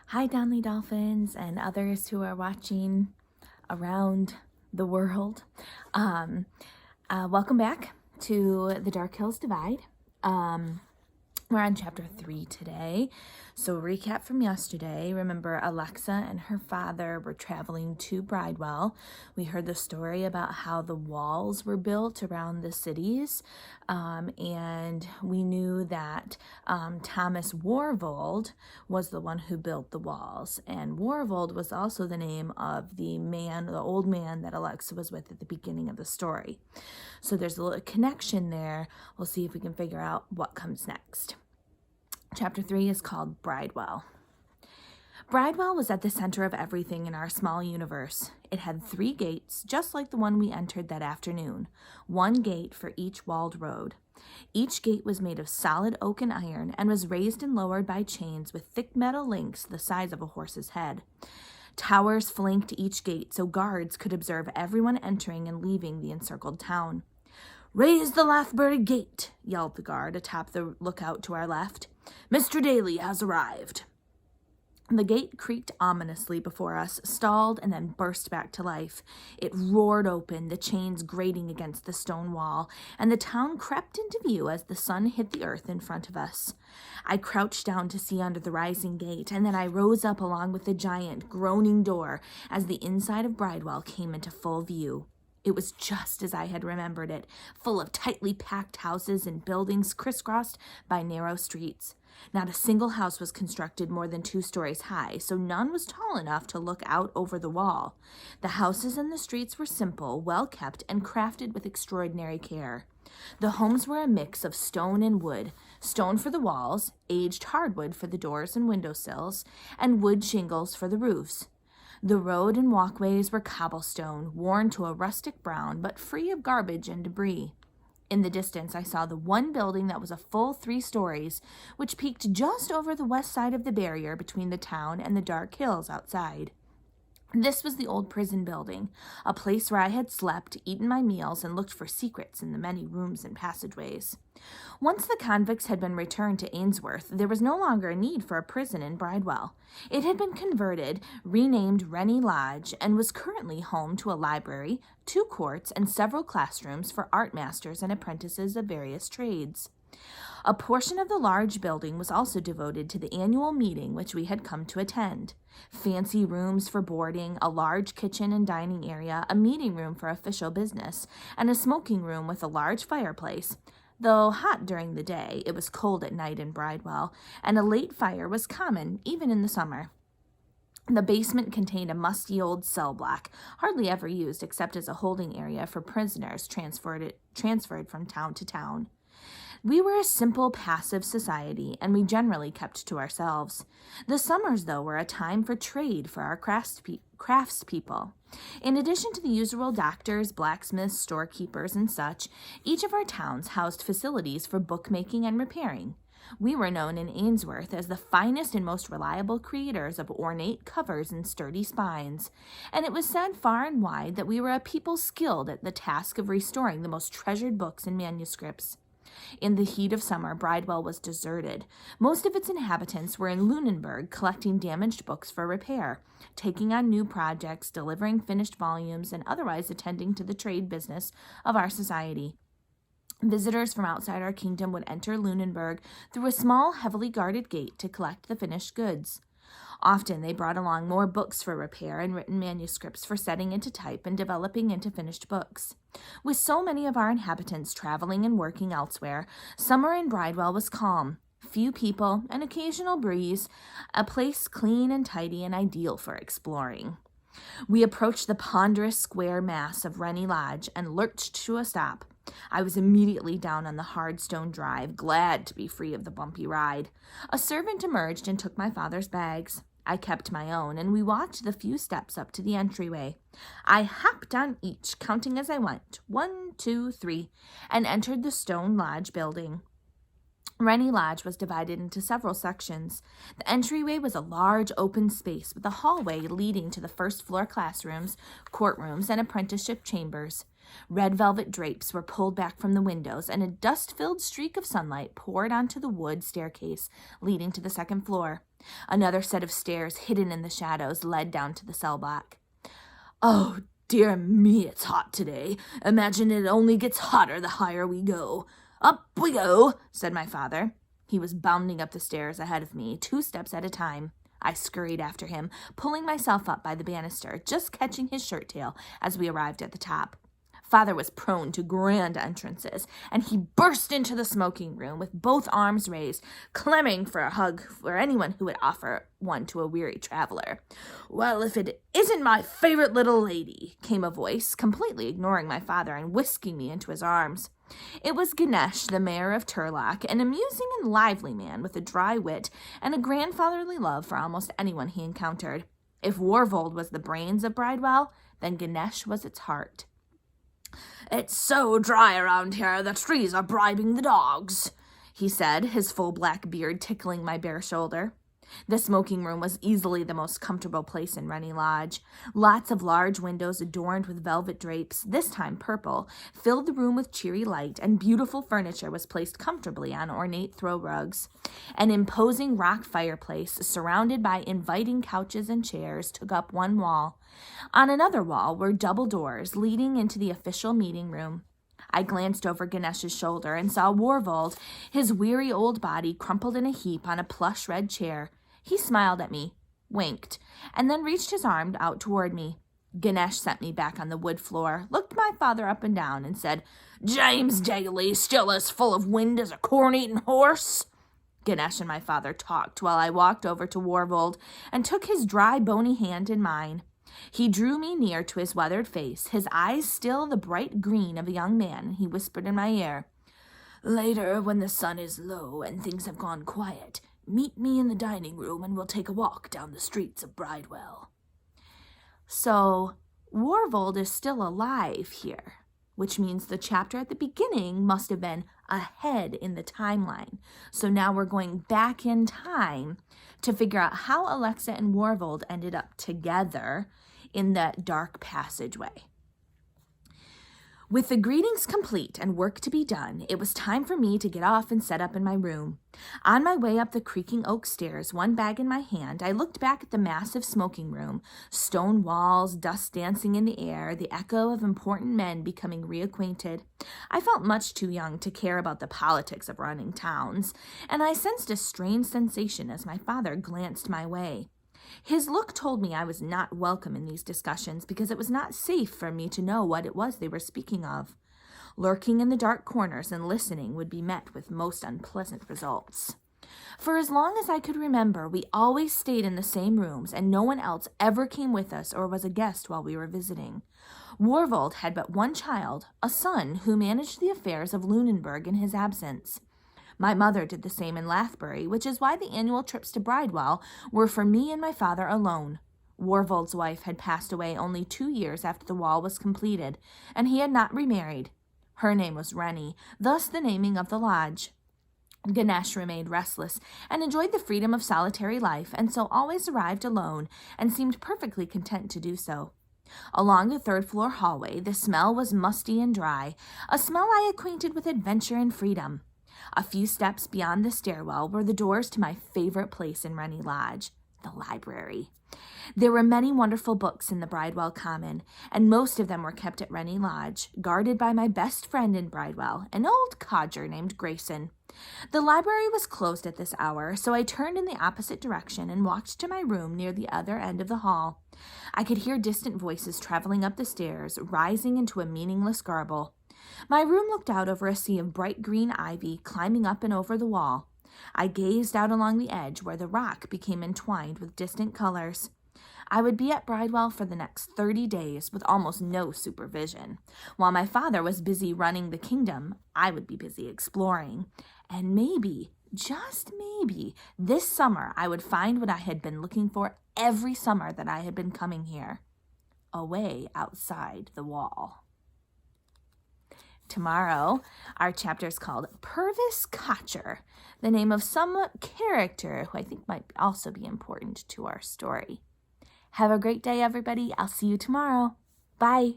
Hi, Donley Dolphins and others who are watching around the world. Welcome back to the Dark Hills Divide. We're on chapter 3 today. So recap from yesterday. Remember, Alexa and her father were traveling to Bridewell. We heard the story about how the walls were built around the cities. And we knew that Thomas Warvold was the one who built the walls. And Warvold was also the name of the old man that Alexa was with at the beginning of the story. So there's a little connection there. We'll see if we can figure out what comes next. Chapter 3 is called Bridewell. Bridewell was at the center of everything in our small universe. It had 3 gates, just like the one we entered that afternoon, 1 gate for each walled road. Each gate was made of solid oak and iron and was raised and lowered by chains with thick metal links the size of a horse's head. Towers flanked each gate so guards could observe everyone entering and leaving the encircled town. "Raise the Lathbury Gate," yelled the guard atop the lookout to our left. "Mr. Daly has arrived." The gate creaked ominously before us, stalled, and then burst back to life. It roared open, the chains grating against the stone wall, and the town crept into view as the sun hit the earth in front of us. I crouched down to see under the rising gate, and then I rose up along with the giant, groaning door as the inside of Bridewell came into full view. It was just as I had remembered it, full of tightly packed houses and buildings crisscrossed by narrow streets. Not a single house was constructed more than 2 stories high, so none was tall enough to look out over the wall. The houses and the streets were simple, well kept, and crafted with extraordinary care. The homes were a mix of stone and wood, stone for the walls, aged hardwood for the doors and windowsills, and wood shingles for the roofs. The road and walkways were cobblestone, worn to a rustic brown, but free of garbage and debris. In the distance, I saw the one building that was a full 3 stories, which peeked just over the west side of the barrier between the town and the dark hills outside. This was the old prison building, a place where I had slept, eaten my meals, and looked for secrets in the many rooms and passageways. Once the convicts had been returned to Ainsworth, there was no longer a need for a prison in Bridewell. It had been converted, renamed Rennie Lodge, and was currently home to a library, 2 courts, and several classrooms for art masters and apprentices of various trades. A portion of the large building was also devoted to the annual meeting which we had come to attend. Fancy rooms for boarding, a large kitchen and dining area, a meeting room for official business, and a smoking room with a large fireplace. Though hot during the day, it was cold at night in Bridewell, and a late fire was common even in the summer. The basement contained a musty old cell block, hardly ever used except as a holding area for prisoners transferred from town to town. We were a simple, passive society, and we generally kept to ourselves. The summers, though, were a time for trade for our craftspeople. In addition to the usual doctors, blacksmiths, storekeepers, and such, each of our towns housed facilities for bookmaking and repairing. We were known in Ainsworth as the finest and most reliable creators of ornate covers and sturdy spines, and it was said far and wide that we were a people skilled at the task of restoring the most treasured books and manuscripts. In the heat of summer, Bridewell was deserted. Most of its inhabitants were in Lunenburg collecting damaged books for repair, taking on new projects, delivering finished volumes, and otherwise attending to the trade business of our society. Visitors from outside our kingdom would enter Lunenburg through a small, heavily guarded gate to collect the finished goods. Often they brought along more books for repair and written manuscripts for setting into type and developing into finished books. With so many of our inhabitants traveling and working elsewhere, summer in Bridewell was calm. Few people, an occasional breeze, a place clean and tidy and ideal for exploring. We approached the ponderous square mass of Rennie Lodge and lurched to a stop. I was immediately down on the hard stone drive, glad to be free of the bumpy ride. A servant emerged and took my father's bags. I kept my own, and we walked the few steps up to the entryway. I hopped on each, counting as I went, 1, 2, 3, and entered the stone lodge building. Rennie Lodge was divided into several sections. The entryway was a large open space with a hallway leading to the first floor classrooms, courtrooms, and apprenticeship chambers. Red velvet drapes were pulled back from the windows, and a dust-filled streak of sunlight poured onto the wood staircase leading to the second floor. Another set of stairs, hidden in the shadows, led down to the cell block. "Oh, dear me, it's hot today. Imagine it only gets hotter the higher we go. Up we go," said my father. He was bounding up the stairs ahead of me, 2 steps at a time. I scurried after him, pulling myself up by the banister, just catching his shirt tail as we arrived at the top. Father was prone to grand entrances, and he burst into the smoking room with both arms raised, clamoring for a hug for anyone who would offer one to a weary traveler. "Well, if it isn't my favorite little lady," came a voice, completely ignoring my father and whisking me into his arms. It was Ganesh, the mayor of Turlock, an amusing and lively man with a dry wit and a grandfatherly love for almost anyone he encountered. If Warvold was the brains of Bridewell, then Ganesh was its heart. "It's so dry around here, the trees are bribing the dogs," he said, his full black beard tickling my bare shoulder. The smoking room was easily the most comfortable place in Rennie Lodge. Lots of large windows adorned with velvet drapes, this time purple, filled the room with cheery light, and beautiful furniture was placed comfortably on ornate throw rugs. An imposing rock fireplace, surrounded by inviting couches and chairs, took up one wall. On another wall were double doors leading into the official meeting room. I glanced over Ganesh's shoulder and saw Warvold, his weary old body crumpled in a heap on a plush red chair. He smiled at me, winked, and then reached his arm out toward me. Ganesh sent me back on the wood floor, looked my father up and down, and said, "James Daly, still as full of wind as a corn-eating horse?" Ganesh and my father talked while I walked over to Warvold and took his dry, bony hand in mine. He drew me near to his weathered face, his eyes still the bright green of a young man, and he whispered in my ear, "Later, when the sun is low and things have gone quiet, meet me in the dining room and we'll take a walk down the streets of Bridewell." So, Warvold is still alive here, which means the chapter at the beginning must have been ahead in the timeline. So now we're going back in time to figure out how Alexa and Warvold ended up together in that dark passageway. With the greetings complete and work to be done, it was time for me to get off and set up in my room. On my way up the creaking oak stairs, one bag in my hand, I looked back at the massive smoking room, stone walls, dust dancing in the air, the echo of important men becoming reacquainted. I felt much too young to care about the politics of running towns, and I sensed a strange sensation as my father glanced my way. His look told me I was not welcome in these discussions because it was not safe for me to know what it was they were speaking of. Lurking in the dark corners and listening would be met with most unpleasant results. For as long as I could remember, we always stayed in the same rooms, and no one else ever came with us or was a guest while we were visiting. Warvold had but one child, a son, who managed the affairs of Lunenburg in his absence. My mother did the same in Lathbury, which is why the annual trips to Bridewell were for me and my father alone. Warvold's wife had passed away only 2 years after the wall was completed, and he had not remarried. Her name was Rennie, thus the naming of the lodge. Ganesh remained restless and enjoyed the freedom of solitary life, and so always arrived alone and seemed perfectly content to do so. Along the third-floor hallway, the smell was musty and dry, a smell I acquainted with adventure and freedom. A few steps beyond the stairwell were the doors to my favorite place in Rennie Lodge, the library. There were many wonderful books in the Bridewell Common, and most of them were kept at Rennie Lodge, guarded by my best friend in Bridewell, an old codger named Grayson. The library was closed at this hour, so I turned in the opposite direction and walked to my room near the other end of the hall. I could hear distant voices traveling up the stairs, rising into a meaningless garble. My room looked out over a sea of bright green ivy climbing up and over the wall. I gazed out along the edge where the rock became entwined with distant colors. I would be at Bridewell for the next 30 days with almost no supervision. While my father was busy running the kingdom, I would be busy exploring. And maybe, just maybe, this summer I would find what I had been looking for every summer that I had been coming here. A way outside the wall. Tomorrow, our chapter is called Purvis Cotcher, the name of some character who I think might also be important to our story. Have a great day, everybody. I'll see you tomorrow. Bye.